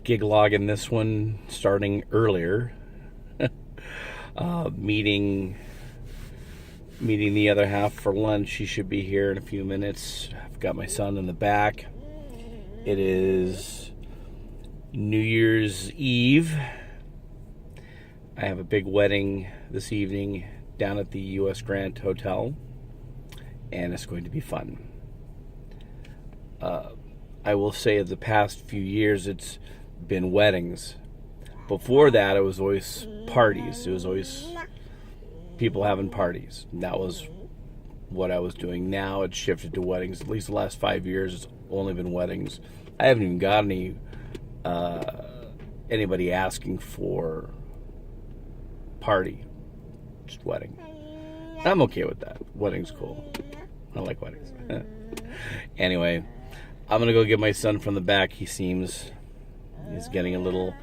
gig logging this one starting earlier. Meeting the other half for lunch. She should be here in a few minutes. I've got my son in the back. It is New Year's Eve. I have a big wedding this evening down at the U.S. Grant Hotel, and it's going to be fun. I will say the past few years it's been weddings. Before that, it was always parties. It was always people having parties. That was what I was doing. Now it's shifted to weddings. At least the last 5 years, it's only been weddings. I haven't even got anybody asking for party. Just wedding. I'm okay with that. Wedding's cool. I like weddings. Anyway, I'm going to go get my son from the back. He's getting a little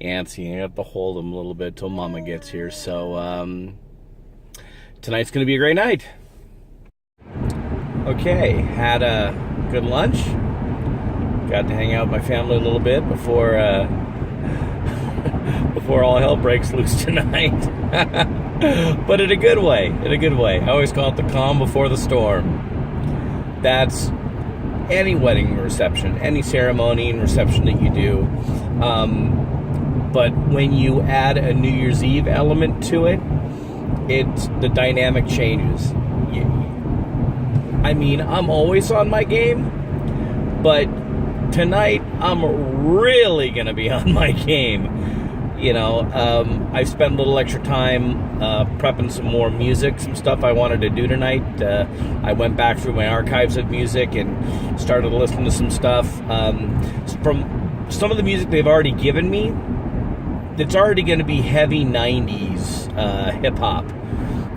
antsy. I have to hold him a little bit till Mama gets here. So tonight's going to be a great night. Okay, had a good lunch. Got to hang out with my family a little bit before all hell breaks loose tonight. But in a good way. I always call it the calm before the storm. That's any wedding reception, any ceremony and reception that you do. But when you add a New Year's Eve element to it, the dynamic changes. I'm always on my game, but tonight I'm really going to be on my game. I spent a little extra time prepping some more music, some stuff I wanted to do tonight. I went back through my archives of music and started listening to some stuff. From some of the music they've already given me, it's already going to be heavy 90s hip-hop.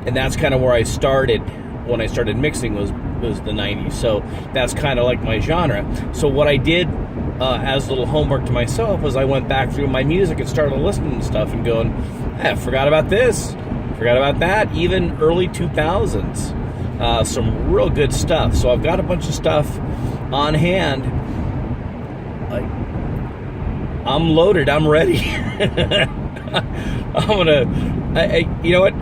And that's kind of where I started when I started mixing was the 90s. So that's kind of like my genre. So what I did as a little homework to myself was I went back through my music and started listening to stuff and going, I forgot about this, forgot about that, even early 2000s. Some real good stuff. So I've got a bunch of stuff on hand. I'm loaded. I'm ready. You know what?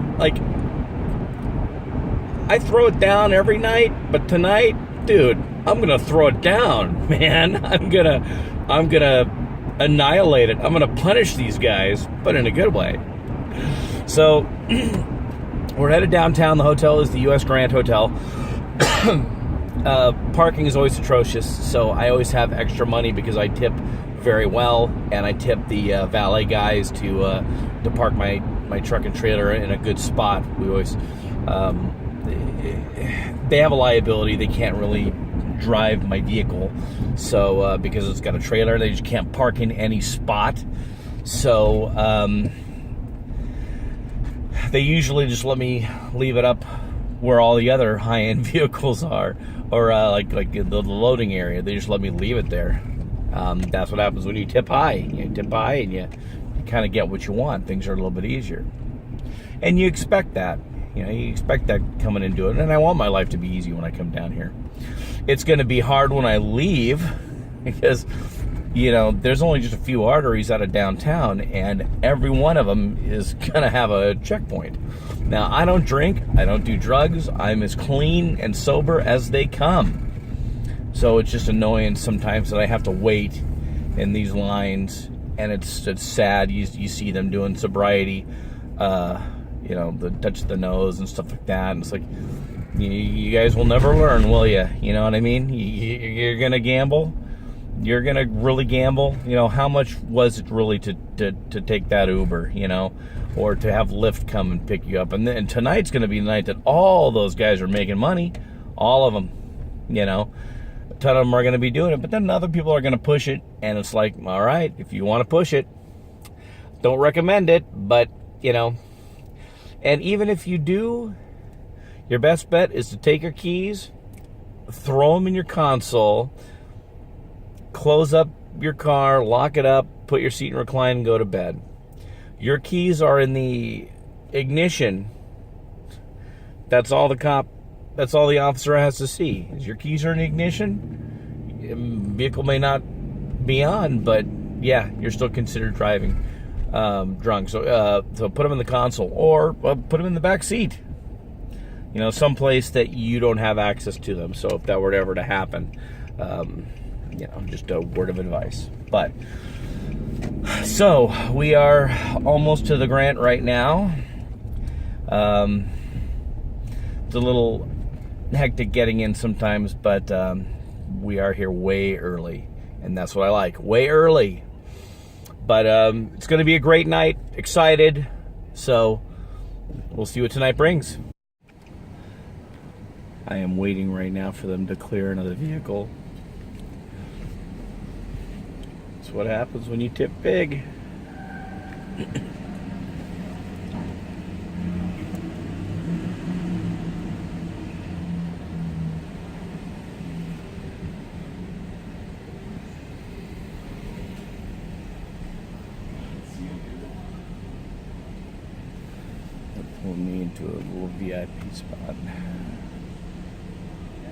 I throw it down every night, but tonight, dude, I'm gonna throw it down, man. I'm gonna annihilate it. I'm gonna punish these guys, but in a good way. So we're headed downtown. The hotel is the U.S. Grant Hotel. Parking is always atrocious, so I always have extra money because I tip very well, and I tip the valet guys to park my truck and trailer in a good spot. We always they have a liability. They can't really drive my vehicle, so because it's got a trailer, they just can't park in any spot. So they usually just let me leave it up where all the other high-end vehicles are, or like the loading area. They just let me leave it there. That's what happens when you tip high. You tip high and you kind of get what you want. Things are a little bit easier, and you expect that. You expect that coming into it. And I want my life to be easy when I come down here. It's going to be hard when I leave because, there's only just a few arteries out of downtown, and every one of them is going to have a checkpoint. Now, I don't drink. I don't do drugs. I'm as clean and sober as they come. So it's just annoying sometimes that I have to wait in these lines, and it's sad. You see them doing sobriety, the touch the nose and stuff like that. And it's like, you guys will never learn, will you? You know what I mean? You're going to gamble. You're going to really gamble. How much was it really to take that Uber, or to have Lyft come and pick you up? And tonight's going to be the night that all those guys are making money. All of them, A ton of them are going to be doing it. But then other people are going to push it. And it's like, all right, if you want to push it, don't recommend it. But, and even if you do, your best bet is to take your keys, throw them in your console, close up your car, lock it up, put your seat in recline, and go to bed. Your keys are in the ignition. That's all the officer has to see. Is your keys are in the ignition? Vehicle may not be on, but yeah, you're still considered driving drunk. So put them in the console or put them in the back seat. You know, someplace that you don't have access to them. So if that were ever to happen, you know, just a word of advice. But so we are almost to the Grant right now. It's a little hectic getting in sometimes, but we are here way early, and that's what I like, way early. But it's going to be a great night. Excited. So we'll see what tonight brings. I am waiting right now for them to clear another vehicle. That's what happens when you tip big. Pull me into a little VIP spot.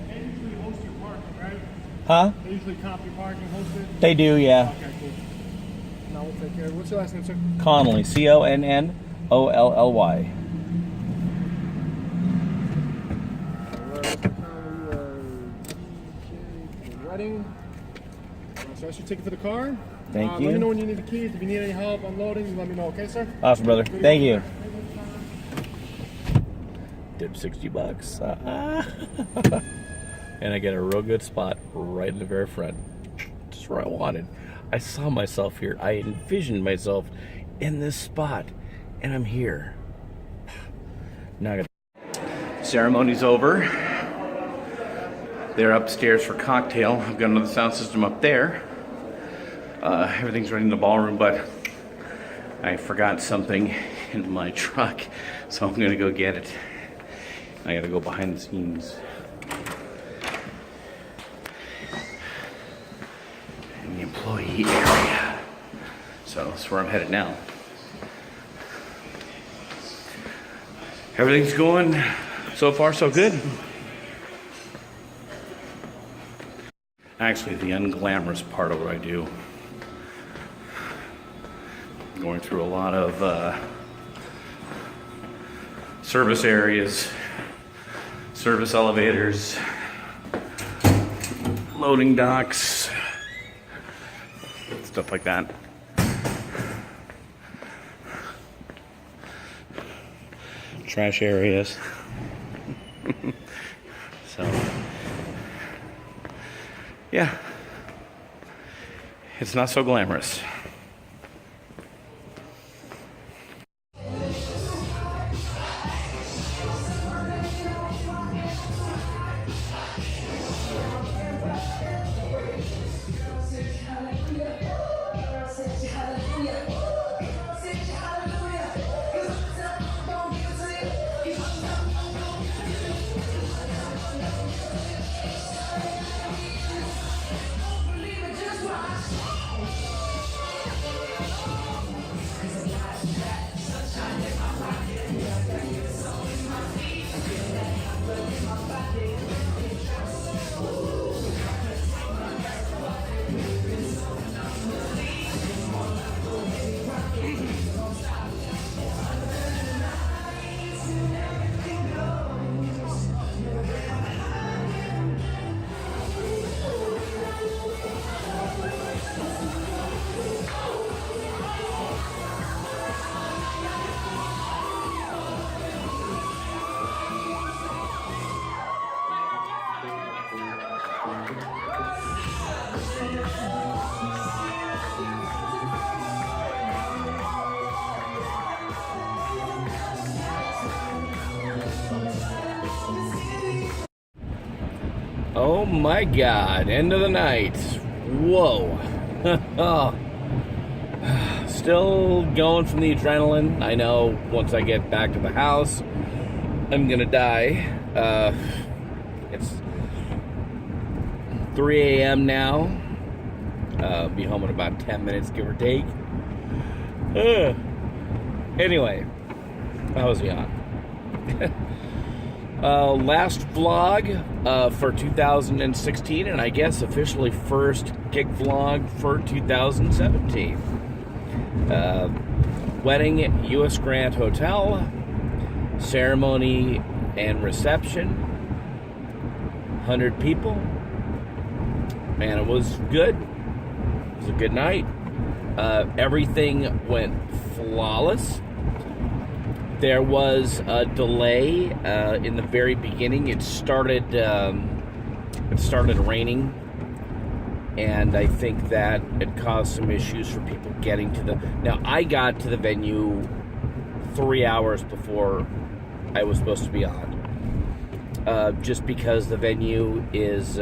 They usually host your parking, right? Huh? They usually comp your parking, host it? They do, yeah. Okay, cool. Now we'll take care of it. What's your last name, sir? Connolly, Connolly. Alright, Mr. Connolly, DJ Reading. So that's your ticket for the car. Thank you. Let me know when you need the keys. If you need any help unloading, you let me know, okay, sir? Awesome, brother. Thank you. Dip $60. And I get a real good spot right in the very front. Just where I wanted. I saw myself here. I envisioned myself in this spot. And I'm here. Now I got ceremony's over. They're upstairs for cocktail. I've got another sound system up there. Everything's ready in the ballroom, but I forgot something in my truck, so I'm gonna go get it. I gotta go behind the scenes. In the employee area. So that's where I'm headed now. Everything's going so far so good. Actually, the unglamorous part of what I do. Going through a lot of service areas, service elevators, loading docks, stuff like that. Trash areas. So, yeah, it's not so glamorous. Oh my God, end of the night. Whoa. Still going from the adrenaline. I know once I get back to the house, I'm gonna die. It's 3 a.m. now. Be home in about 10 minutes, give or take. Anyway, I was young. Last vlog for 2016, and I guess officially first gig vlog for 2017. Wedding at U.S. Grand Hotel, ceremony and reception, 100 people, and it was good. It was a good night. Everything went flawless. There was a delay in the very beginning. It started raining, and I think that it caused some issues for people getting to the... Now, I got to the venue 3 hours before I was supposed to be on, just because the venue is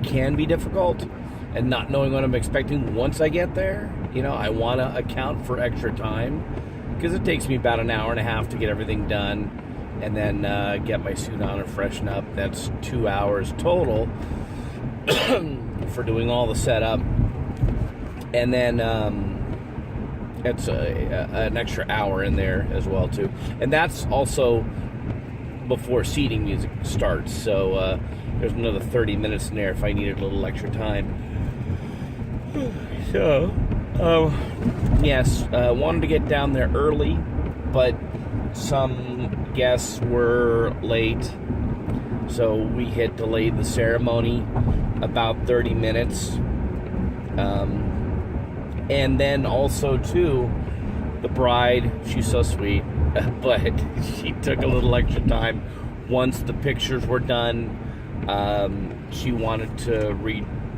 can be difficult, and not knowing what I'm expecting once I get there. You know, I want to account for extra time, because it takes me about an hour and a half to get everything done, and then get my suit on and freshen up. That's 2 hours total for doing all the setup, and then it's an extra hour in there as well too, and that's also before seating music starts. So there's another 30 minutes in there if I needed a little extra time. So. Yes, wanted to get down there early, but some guests were late, so we had delayed the ceremony about 30 minutes. And then also, too, the bride, she's so sweet, but she took a little extra time. Once the pictures were done, she wanted to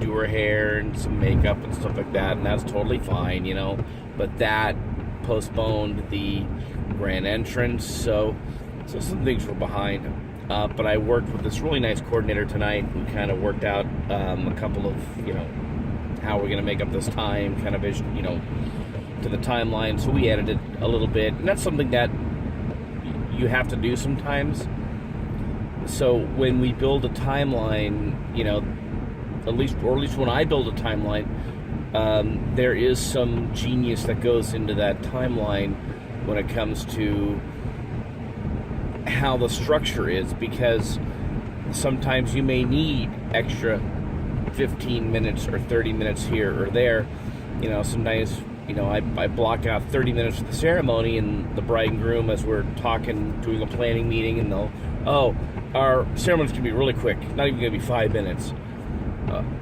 do her hair and some makeup and stuff like that, and that's totally fine, you know, but that postponed the grand entrance, so some things were behind. But I worked with this really nice coordinator tonight. We kind of worked out a couple of, you know, how we're going to make up this time, kind of, you know, to the timeline, so we edited a little bit, and that's something that you have to do sometimes. So when we build a timeline, you know, at least when I build a timeline, there is some genius that goes into that timeline when it comes to how the structure is, because sometimes you may need extra 15 minutes or 30 minutes here or there. You know, sometimes, you know, I block out 30 minutes for the ceremony, and the bride and groom, as we're talking, doing a planning meeting, and they'll, our ceremony's going to be really quick, not even going to be 5 minutes.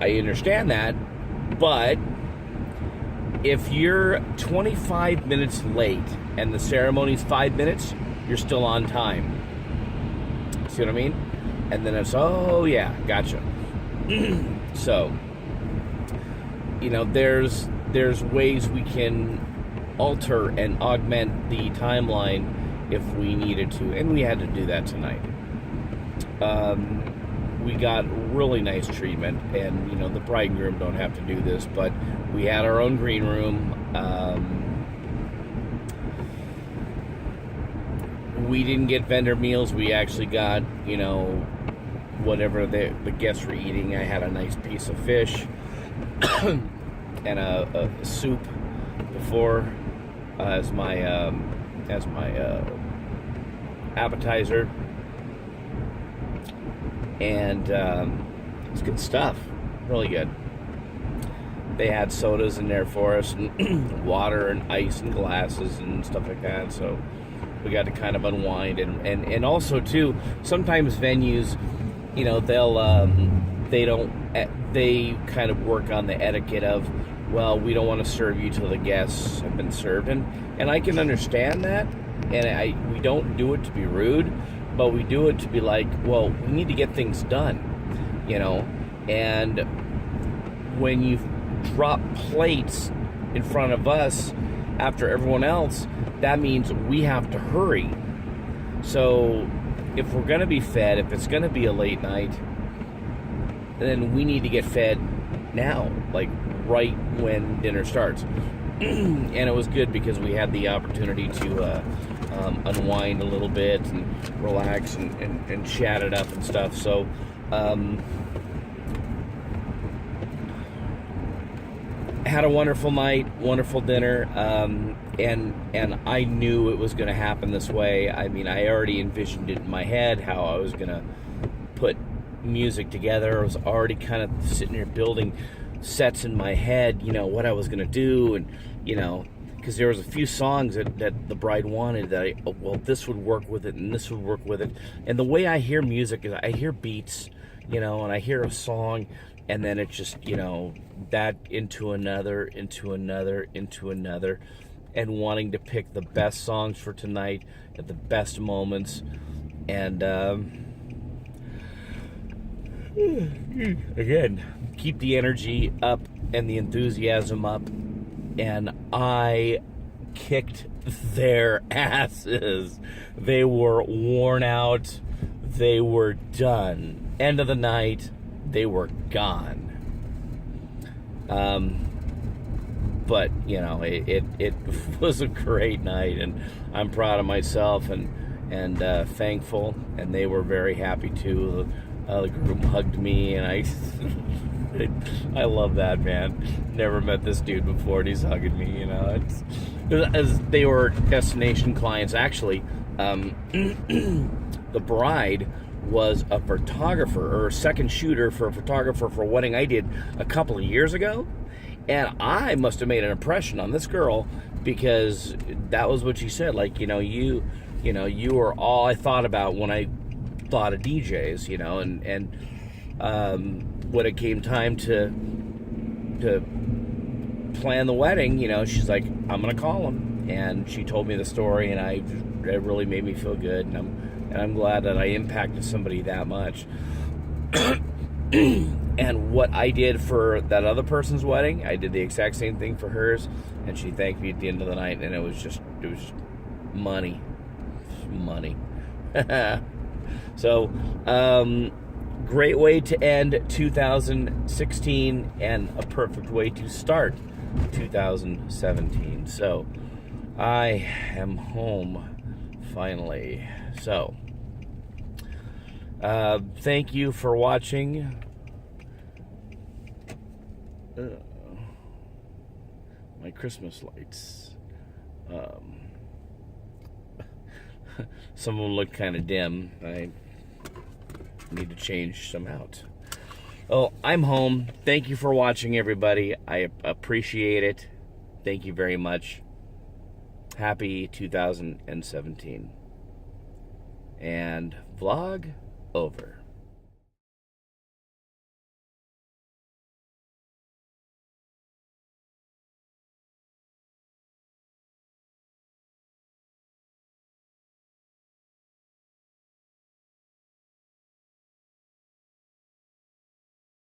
I understand that, but if you're 25 minutes late and the ceremony's 5 minutes, you're still on time. See what I mean? And then it's, oh yeah, gotcha. So, you know, there's ways we can alter and augment the timeline if we needed to, and we had to do that tonight. We got really nice treatment, and, you know, the bride and groom don't have to do this, but we had our own green room. We didn't get vendor meals. We actually got, you know, whatever the guests were eating. I had a nice piece of fish and a soup before as my appetizer. And it's good stuff, really good. They had sodas in there for us, and water and ice and glasses and stuff like that, so we got to kind of unwind. And also too, sometimes venues, you know, they kind of work on the etiquette of, well, we don't want to serve you till the guests have been served, and I can understand that, and we don't do it to be rude, but we do it to be like, well, we need to get things done, you know. And when you drop plates in front of us after everyone else, that means we have to hurry. So if we're going to be fed, if it's going to be a late night, then we need to get fed now, like right when dinner starts. And it was good because we had the opportunity to unwind a little bit and relax and chat it up and stuff. So had a wonderful night, wonderful dinner, and I knew it was going to happen this way. I mean, I already envisioned it in my head how I was going to put music together. I was already kind of sitting here building sets in my head, what I was going to do, and because there was a few songs that the bride wanted that this would work with it and this would work with it. And the way I hear music is I hear beats, and I hear a song, and then it's just, that into another, and wanting to pick the best songs for tonight at the best moments. And again, keep the energy up and the enthusiasm up. And I kicked their asses. They were worn out. They were done. End of the night, they were gone. But it was a great night, and I'm proud of myself and thankful. And they were very happy too. The group hugged me, and I love that, man. Never met this dude before, and he's hugging me. As they were destination clients. Actually, the bride was a photographer or a second shooter for a photographer for a wedding I did a couple of years ago, and I must have made an impression on this girl because that was what she said. Like, you were all I thought about when I thought of DJs, and when it came time to plan the wedding, she's like, I'm gonna call him, and she told me the story, and it really made me feel good, and I'm glad that I impacted somebody that much. And what I did for that other person's wedding, I did the exact same thing for hers, and she thanked me at the end of the night, and it was just money. So, great way to end 2016 and a perfect way to start 2017. So, I am home finally. So, thank you for watching. My Christmas lights. Some of them look kind of dim. I need to change some out. Oh, I'm home. Thank you for watching, everybody. I appreciate it. Thank you very much. Happy 2017. And vlog over.